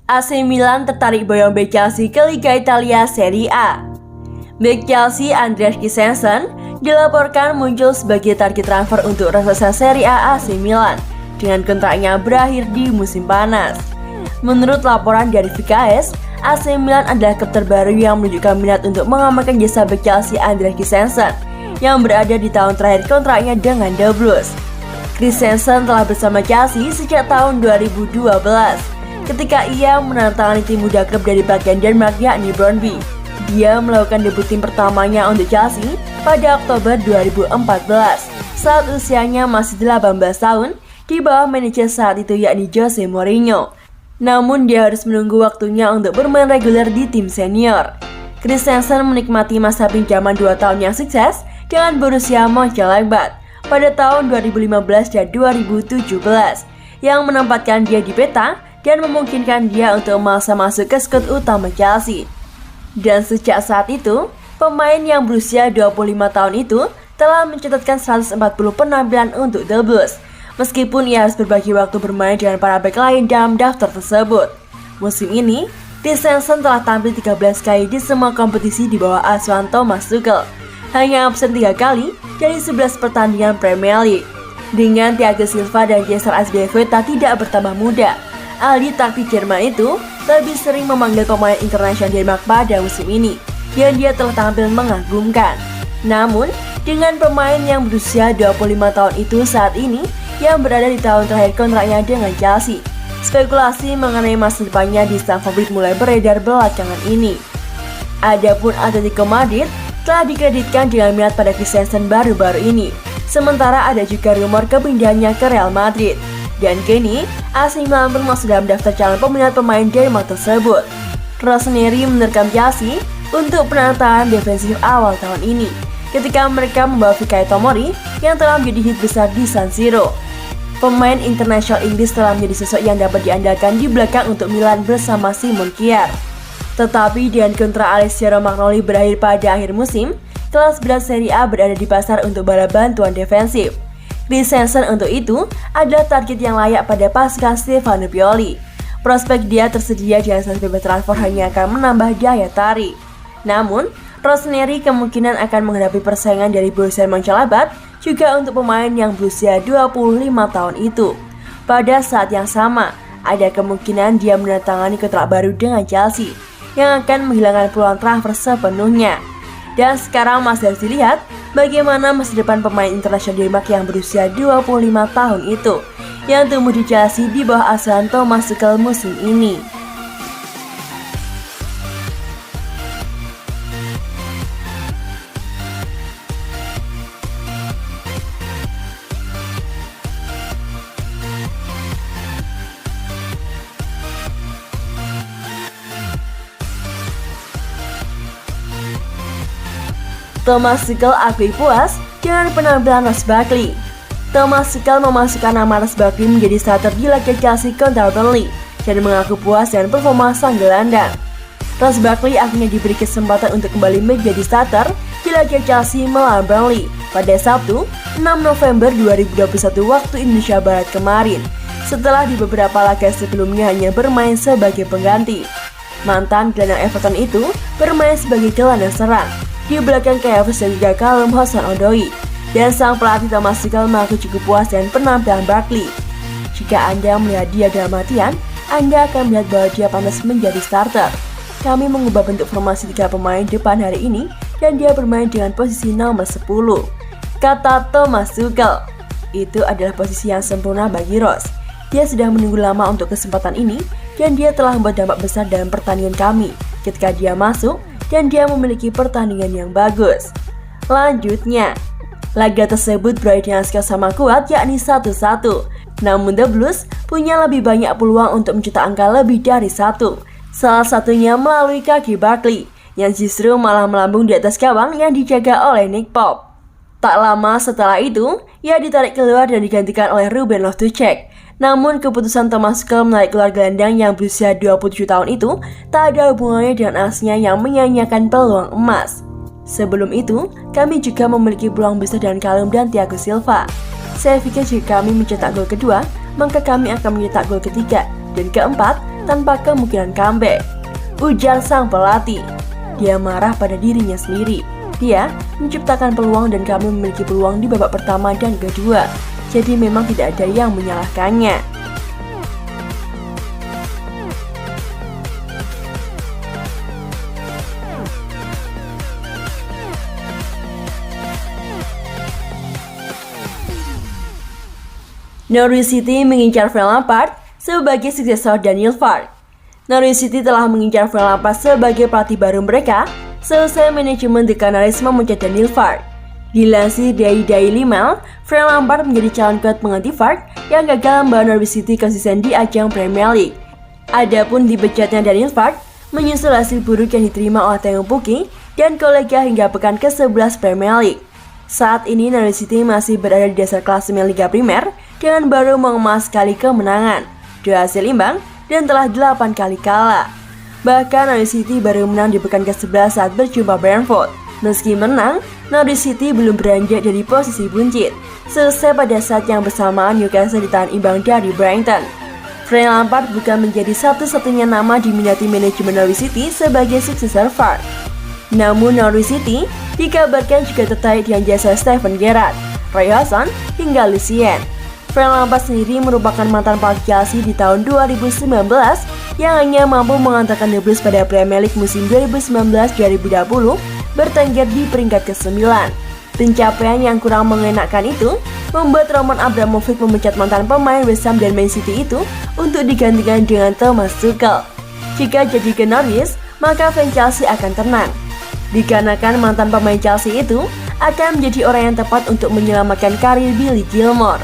AC Milan tertarik boyong bek Chelsea ke Liga Italia Serie A. Bek Chelsea Andreas Christensen dilaporkan muncul sebagai target transfer untuk raksasa Serie A AC Milan dengan kontraknya berakhir di musim panas. Menurut laporan dari VKS, AC Milan adalah klub terbaru yang menunjukkan minat untuk mengamankan jasa bek Chelsea Andreas Christensen yang berada di tahun terakhir kontraknya dengan The Blues. Christensen telah bersama Chelsea sejak tahun 2012 ketika ia menandatangani tim muda klub dari bagian Denmark yakni Brøndby. Dia melakukan debut tim pertamanya untuk Chelsea pada Oktober 2014 saat usianya masih 18 tahun di bawah manajer saat itu yakni Jose Mourinho. Namun dia harus menunggu waktunya untuk bermain reguler di tim senior. Christensen menikmati masa pinjaman 2 tahun yang sukses dengan Borussia Mönchengladbach pada tahun 2015 dan 2017 yang menempatkan dia di peta dan memungkinkan dia untuk masuk ke skuad utama Chelsea. Dan sejak saat itu, pemain yang berusia 25 tahun itu telah mencatatkan 140 penampilan untuk The Blues, meskipun ia harus berbagi waktu bermain dengan para bek lain dalam daftar tersebut. Musim ini, Christensen telah tampil 13 kali di semua kompetisi di bawah asuhan Thomas Tuchel, hanya absen 3 kali dari 11 pertandingan Premier League. Dengan Thiago Silva dan Cesar Azpilicueta tidak bertambah muda, ahli taktik Jerman itu lebih sering memanggil pemain internasional Denmark pada musim ini, dan dia telah tampil mengagumkan. Namun, dengan pemain yang berusia 25 tahun itu saat ini yang berada di tahun terakhir kontraknya dengan Chelsea, spekulasi mengenai masa depannya di Stamford mulai beredar belakangan ini. Adapun Atletico Madrid telah dikreditkan dengan minat pada Christensen baru-baru ini, sementara ada juga rumor kepindahannya ke Real Madrid. Dan kini, AC Milan pun masuk dalam daftar calon peminat pemain Denmark tersebut. Rossoneri menerkam Chelsea untuk penandatangan defensif awal tahun ini, ketika mereka membawa Fikayo Tomori yang telah menjadi hit besar di San Siro. Pemain internasional Inggris telah menjadi sosok yang dapat diandalkan di belakang untuk Milan bersama Simon Kjaer. Tetapi dengan kontrak Alessandro Romagnoli berakhir pada akhir musim, kelas berat Serie A berada di pasar untuk bala bantuan defensif. Christensen untuk itu adalah target yang layak pada pasca Stefano Pioli. Prospek dia tersedia dengan satu bebas transfer hanya akan menambah daya tarik. Namun, Rossoneri kemungkinan akan menghadapi persaingan dari Borussia Mönchengladbach juga untuk pemain yang berusia 25 tahun itu. Pada saat yang sama, ada kemungkinan dia menandatangani kontrak baru dengan Chelsea yang akan menghilangkan peluang transfer sepenuhnya. Dan sekarang masih harus dilihat bagaimana masa depan pemain internasional Denmark yang berusia 25 tahun itu yang tumbuh di Chelsea di bawah asuhan Thomas Tuchel musim ini. Thomas Tuchel akui puas dengan penampilan Ross Barkley. Thomas Tuchel memasukkan nama Ross Barkley menjadi starter di laga Chelsea kontra Burnley dan mengaku puas dengan performa sang gelandang. Ross Barkley akhirnya diberi kesempatan untuk kembali menjadi starter di laga Chelsea melawan Burnley pada Sabtu 6 November 2021 waktu Indonesia Barat kemarin, setelah di beberapa laga sebelumnya hanya bermain sebagai pengganti. Mantan gelandang Everton itu bermain sebagai gelandang serang di belakang Kai Havertz dan juga Callum Hudson-Odoi, dan sang pelatih Thomas Tuchel mengaku cukup puas dengan penampilan Barkley. Jika Anda melihat dia dalam latihan, Anda akan melihat bahwa dia pantas menjadi starter. Kami mengubah bentuk formasi 3 pemain depan hari ini dan dia bermain dengan posisi nomor 10, kata Thomas Tuchel. Itu adalah posisi yang sempurna bagi Ross. Dia sudah menunggu lama untuk kesempatan ini dan dia telah membuat dampak besar dalam pertandingan kami ketika dia masuk dan dia memiliki pertandingan yang bagus. Lanjutnya, laga tersebut berakhir dengan skor sama kuat yakni 1-1. Namun The Blues punya lebih banyak peluang untuk mencetak angka lebih dari 1. Salah satunya melalui kaki Barkley yang justru malah melambung di atas gawang yang dijaga oleh Nick Pope. Tak lama setelah itu, ia ditarik keluar dan digantikan oleh Ruben Loftus-Cheek. Namun keputusan Thomas Tuchel menarik keluar gelandang yang berusia 27 tahun itu tak ada hubungannya dengan asnya yang menyanyiakan peluang emas. Sebelum itu, kami juga memiliki peluang besar dengan Callum dan Thiago Silva. Saya pikir jika kami mencetak gol kedua, maka kami akan mencetak gol ketiga dan keempat tanpa kemungkinan comeback, ujar sang pelatih. Dia marah pada dirinya sendiri. Dia menciptakan peluang dan kami memiliki peluang di babak pertama dan kedua. Jadi memang tidak ada yang menyalahkannya. Norwich City mengincar Frank Lampard sebagai suksesor Daniel Farke. Norwich City telah mengincar Frank Lampard sebagai pelatih baru mereka selesai manajemen The Canaries memecat Daniel Farke. Dilansir dari Daily Mail, Frank Lampard menjadi calon kuat pengganti Farke yang gagal membawa Norwich City konsisten di ajang Premier League. Adapun dipecatnya Daniel Farke menyusul hasil buruk yang diterima oleh Teemu Pukki dan kolega hingga pekan ke-11 Premier League. Saat ini Norwich City masih berada di dasar klasemen Liga Primer dengan baru mengemas sekali kemenangan, 2 hasil imbang, dan telah 8 kali kalah. Bahkan Norwich City baru menang di pekan ke-11 saat berjumpa Brentford. Meski menang, Norwich City belum beranjak dari posisi buncit. Selesai pada saat yang bersamaan Newcastle ditahan imbang dari Brighton. Frank Lampard bukan menjadi satu-satunya nama diminati manajemen Norwich City sebagai suksesor Farke. Namun Norwich City dikabarkan juga tertarik dengan jasa Steven Gerrard, Roy Hodgson, hingga Lucien. Frank Lampard sendiri merupakan mantan pelatih Chelsea di tahun 2019 yang hanya mampu mengantarkan The Blues pada Premier League musim 2019-2020 bertengger di peringkat ke-9. Pencapaian yang kurang mengenakan itu membuat Roman Abramovich memecat mantan pemain West Ham dan Man City itu untuk digantikan dengan Thomas Tuchel. Jika jadi ke Norwich, maka fans Chelsea akan tenang, dikarenakan mantan pemain Chelsea itu akan menjadi orang yang tepat untuk menyelamatkan karir Billy Gilmour.